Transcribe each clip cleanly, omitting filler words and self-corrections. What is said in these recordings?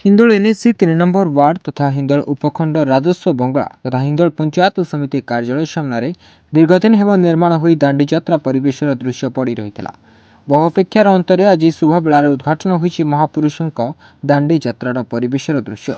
Hindol NSC 3 number ward तथा हिंदोल उपखंड राजस्व बंगला तथा हिंदोल पंचायत समिति कार्यालय सामने दीर्घदिन हेब निर्माण होई दांडी यात्रा परिवेशर दृश्य पड़ रही बहु अपेक्षार अंतरे आज शुभ बेलार उद्घाटन होईछि महापुरुषों दांडी यात्रार परिवेशर दृश्य।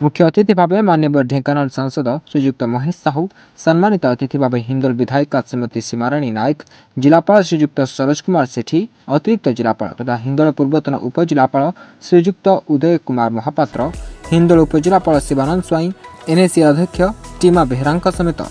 मुख्य अतिथि भाव माननीय ढेंकानाल सांसद श्रीजुक्त महेश साहू, सम्मानित अतिथि भाव हिंदोल विधायिका श्रीमती सीमाराणी नायक, जिलापाल श्रीजुक्त सरोज कुमार सेठी, अतिरिक्त जिलापाल तथा हिंदोल पूर्वतन उपजिलापाल श्रीजुक्त उदय कुमार महापात्र, हिंदोल उपजिलापाल शिवानंद स्वाई, एनएसी अध्यक्ष टीमा बेहरा समेत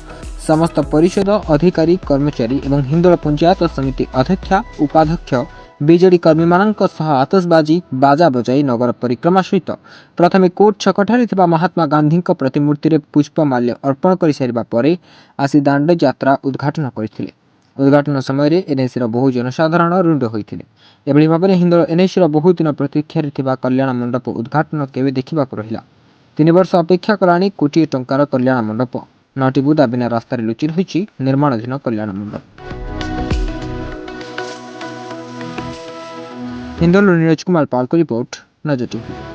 समस्त परिषद अधिकारी कर्मचारी एवं हिंदोल पंचायत समिति अध्यक्षा उपाध्यक्ष बीजेडी कर्मी मानक सह आतशबाजी बाजा बजाई नगर परिक्रमा सहित प्रथमे कोर्ट छकठारे थिबा महात्मा गांधी प्रतिमूर्ति पुष्पमाल्य अर्पण कर सारिबा परे आसी दांडी यात्रा उद्घाटन करथिले। उद्घाटन समय एनएसी बहु जनसाधारण रुंड होइथिले। एभली भाबरे हिंदोल एनएसी बहु दिन प्रतीक्षार थिबा कल्याण मंडप उद्घाटन केवे देखिबाक रहिला। 3 वर्ष अपेक्षा कलानी कोटी टंकार कल्याण मंडप 9टी बुदा बिना रास्तार लुचि रहिछि निर्माणाधीन कल्याण मंडप। हिंदोल नीरज कुमार पाल को रिपोर्ट, नजर टीवी।